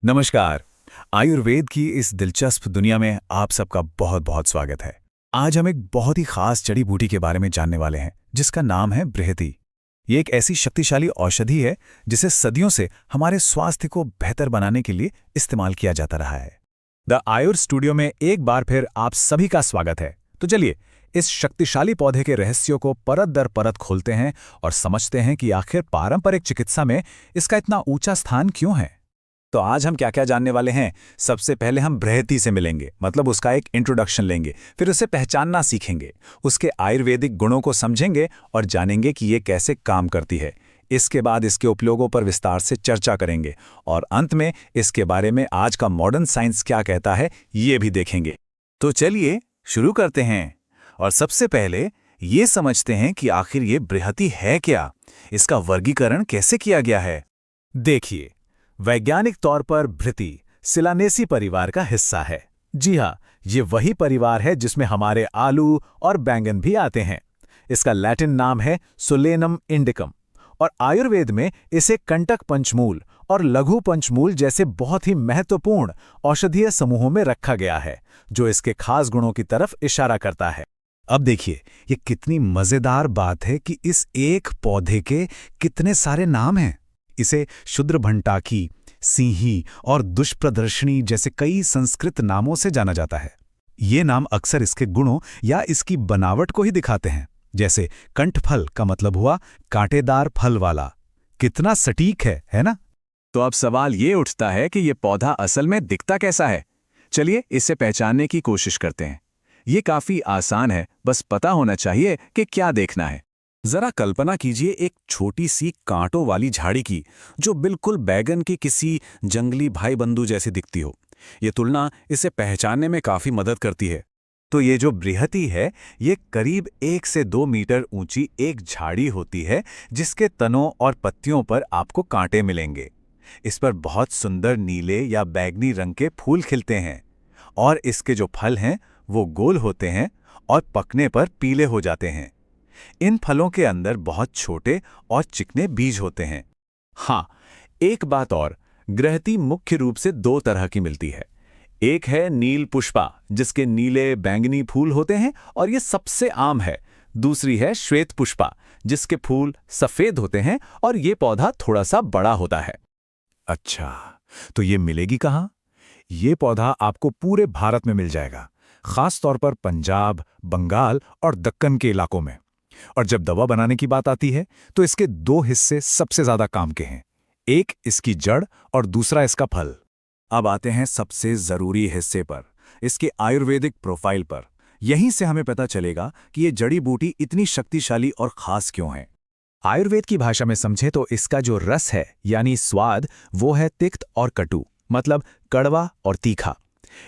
नमस्कार। आयुर्वेद की इस दिलचस्प दुनिया में आप सबका बहुत बहुत स्वागत है। आज हम एक बहुत ही खास जड़ी बूटी के बारे में जानने वाले हैं जिसका नाम है बृहति। ये एक ऐसी शक्तिशाली औषधि है जिसे सदियों से हमारे स्वास्थ्य को बेहतर बनाने के लिए इस्तेमाल किया जाता रहा है। द आयुर स्टूडियो में एक बार फिर आप सभी का स्वागत है। तो चलिए इस शक्तिशाली पौधे के रहस्यों को परत दर परत खोलते हैं और समझते हैं कि आखिर पारंपरिक चिकित्सा में इसका इतना ऊंचा स्थान क्यों है। तो आज हम क्या क्या जानने वाले हैं। सबसे पहले हम बृहति से मिलेंगे, मतलब उसका एक इंट्रोडक्शन लेंगे, फिर उसे पहचानना सीखेंगे, उसके आयुर्वेदिक गुणों को समझेंगे और जानेंगे कि ये कैसे काम करती है। इसके बाद इसके उपयोगों पर विस्तार से चर्चा करेंगे और अंत में इसके बारे में आज का मॉडर्न साइंस क्या कहता है ये भी देखेंगे। तो चलिए शुरू करते हैं और सबसे पहले ये समझते हैं कि आखिर ये बृहति है क्या, इसका वर्गीकरण कैसे किया गया है। देखिए, वैज्ञानिक तौर पर बृहति सिलानेसी परिवार का हिस्सा है। जी हाँ, ये वही परिवार है जिसमें हमारे आलू और बैंगन भी आते हैं। इसका लैटिन नाम है सोलेनम इंडिकम और आयुर्वेद में इसे कंटक पंचमूल और लघु पंचमूल जैसे बहुत ही महत्वपूर्ण औषधीय समूहों में रखा गया है, जो इसके खास गुणों की तरफ इशारा करता है। अब देखिए, ये कितनी मजेदार बात है कि इस एक पौधे के कितने सारे नाम हैं। इसे क्षुद्रभंटाकी, सिंही और दुष्प्रदर्शनी जैसे कई संस्कृत नामों से जाना जाता है। ये नाम अक्सर इसके गुणों या इसकी बनावट को ही दिखाते हैं। जैसे कंठफल का मतलब हुआ कांटेदार फल वाला। कितना सटीक है ना? तो अब सवाल ये उठता है कि ये पौधा असल में दिखता कैसा है। चलिए इसे पहचानने की कोशिश करते हैं। ये काफी आसान है, बस पता होना चाहिए कि क्या देखना है। जरा कल्पना कीजिए एक छोटी सी कांटों वाली झाड़ी की, जो बिल्कुल बैगन के किसी जंगली भाई बंधु जैसी दिखती हो। ये तुलना इसे पहचानने में काफी मदद करती है। तो ये जो बृहति है, ये करीब 1 से 2 मीटर ऊंची एक झाड़ी होती है जिसके तनों और पत्तियों पर आपको कांटे मिलेंगे। इस पर बहुत सुंदर नीले या बैंगनी रंग के फूल खिलते हैं और इसके जो फल हैं वो गोल होते हैं और पकने पर पीले हो जाते हैं। इन फलों के अंदर बहुत छोटे और चिकने बीज होते हैं। हाँ, एक बात और, बृहति मुख्य रूप से 2 तरह की मिलती है। एक है नील पुष्पा, जिसके नीले बैंगनी फूल होते हैं और ये सबसे आम है। दूसरी है श्वेत पुष्पा, जिसके फूल सफेद होते हैं और ये पौधा थोड़ा सा बड़ा होता है। अच्छा, तो ये मिलेगी कहाँ? ये पौधा आपको पूरे भारत में मिल जाएगा, खास तौर पर पंजाब, बंगाल और दक्कन के इलाकों में। और जब दवा बनाने की बात आती है तो इसके 2 हिस्से सबसे ज्यादा काम के हैं, एक इसकी जड़ और दूसरा इसका फल। अब आते हैं सबसे जरूरी हिस्से पर, इसके आयुर्वेदिक प्रोफाइल पर। यहीं से हमें पता चलेगा कि ये जड़ी बूटी इतनी शक्तिशाली और खास क्यों है। आयुर्वेद की भाषा में समझे तो इसका जो रस है यानी स्वाद, वो है तिक्त और कटु, मतलब कड़वा और तीखा।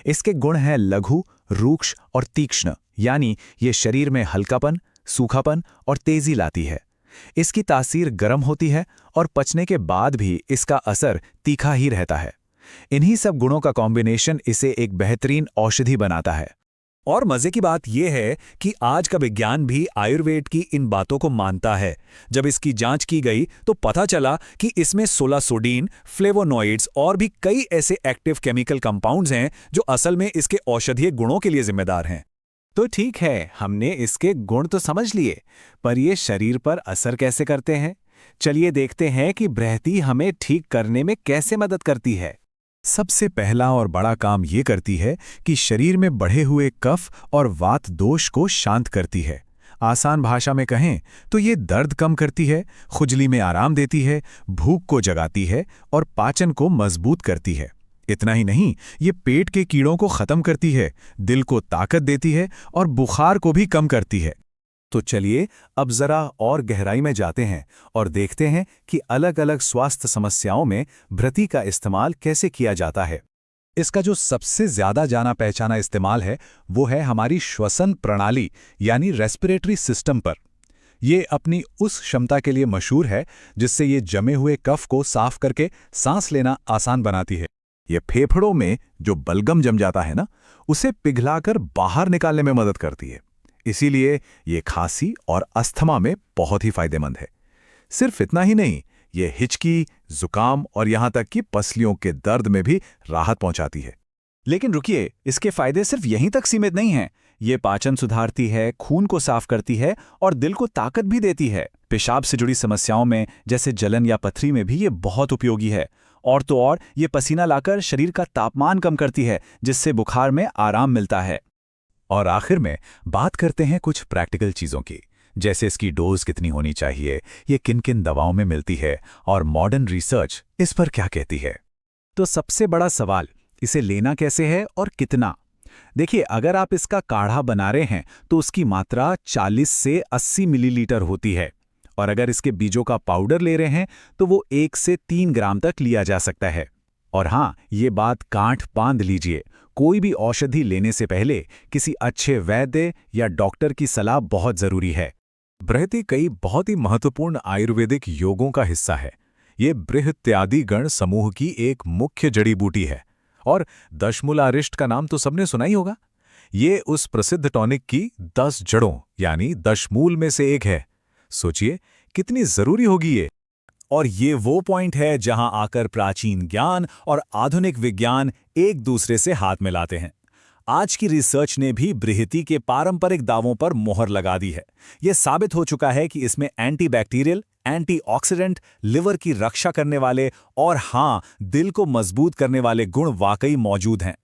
इसके गुण हैं लघु, रूक्ष और तीक्ष्ण, यानी ये शरीर में हल्कापन, सूखापन और तेजी लाती है। इसकी तासीर गर्म होती है और पचने के बाद भी इसका असर तीखा ही रहता है। इन्हीं सब गुणों का कॉम्बिनेशन इसे एक बेहतरीन औषधि बनाता है। और मजे की बात यह है कि आज का विज्ञान भी आयुर्वेद की इन बातों को मानता है। जब इसकी जांच की गई तो पता चला कि इसमें सोलासोडीन, फ्लेवोनॉइड्स और भी कई ऐसे एक्टिव केमिकल कंपाउंड्स हैं जो असल में इसके औषधीय गुणों के लिए जिम्मेदार हैं। तो ठीक है, हमने इसके गुण तो समझ लिए, पर ये शरीर पर असर कैसे करते हैं? चलिए देखते हैं कि बृहति हमें ठीक करने में कैसे मदद करती है। सबसे पहला और बड़ा काम ये करती है कि शरीर में बढ़े हुए कफ और वात दोष को शांत करती है। आसान भाषा में कहें तो ये दर्द कम करती है, खुजली में आराम देती है, भूख को जगाती है और पाचन को मजबूत करती है। इतना ही नहीं, ये पेट के कीड़ों को खत्म करती है, दिल को ताकत देती है और बुखार को भी कम करती है। तो चलिए अब जरा और गहराई में जाते हैं और देखते हैं कि अलग अलग स्वास्थ्य समस्याओं में बृहति का इस्तेमाल कैसे किया जाता है। इसका जो सबसे ज्यादा जाना पहचाना इस्तेमाल है वो है हमारी श्वसन प्रणाली यानी रेस्पिरेटरी सिस्टम पर। ये अपनी उस क्षमता के लिए मशहूर है जिससे ये जमे हुए कफ को साफ करके सांस लेना आसान बनाती है। ये फेफड़ों में जो बलगम जम जाता है ना, उसे पिघलाकर बाहर निकालने में मदद करती है। इसीलिए ये खांसी और अस्थमा में बहुत ही फायदेमंद है। सिर्फ इतना ही नहीं, ये हिचकी, जुकाम और यहाँ तक कि पसलियों के दर्द में भी राहत पहुंचाती है। लेकिन रुकिए, इसके फायदे सिर्फ यहीं तक सीमित नहीं हैं। ये पाचन सुधारती है, खून को साफ करती है और दिल को ताकत भी देती है। पेशाब से जुड़ी समस्याओं में जैसे जलन या पथरी में भी ये बहुत उपयोगी है। और तो और ये पसीना लाकर शरीर का तापमान कम करती है, जिससे बुखार में आराम मिलता है। और आखिर में बात करते हैं कुछ प्रैक्टिकल चीज़ों की, जैसे इसकी डोज कितनी होनी चाहिए, ये किन किन दवाओं में मिलती है और मॉडर्न रिसर्च इस पर क्या कहती है। तो सबसे बड़ा सवाल, इसे लेना कैसे है और कितना? देखिए, अगर आप इसका काढ़ा बना रहे हैं तो उसकी मात्रा 40 से 80 मिलीलीटर होती है, और अगर इसके बीजों का पाउडर ले रहे हैं तो वो 1 से 3 ग्राम तक लिया जा सकता है। और हाँ, ये बात गांठ बांध लीजिए, कोई भी औषधि लेने से पहले किसी अच्छे वैद्य या डॉक्टर की सलाह बहुत जरूरी है। बृहति कई बहुत ही महत्वपूर्ण आयुर्वेदिक योगों का हिस्सा है। ये बृहत्यादि गण समूह की एक मुख्य जड़ी बूटी है। और दशमूलारिष्ट का नाम तो सबने सुना ही होगा। ये उस प्रसिद्ध टॉनिक की 10 जड़ों यानी दशमूल में से एक है। सोचिए कितनी जरूरी होगी ये। और ये वो पॉइंट है जहां आकर प्राचीन ज्ञान और आधुनिक विज्ञान एक दूसरे से हाथ मिलाते हैं। आज की रिसर्च ने भी बृहति के पारंपरिक दावों पर मोहर लगा दी है। यह साबित हो चुका है कि इसमें एंटीबैक्टीरियल, एंटीऑक्सीडेंट, लिवर की रक्षा करने वाले और हाँ, दिल को मजबूत करने वाले गुण वाकई मौजूद हैं।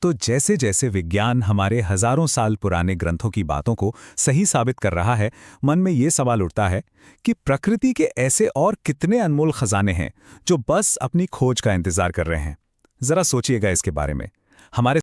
तो जैसे जैसे विज्ञान हमारे हजारों साल पुराने ग्रंथों की बातों को सही साबित कर रहा है, मन में ये सवाल उठता है कि प्रकृति के ऐसे और कितने अनमोल खजाने हैं जो बस अपनी खोज का इंतजार कर रहे हैं। जरा सोचिएगा इसके बारे में। हमारे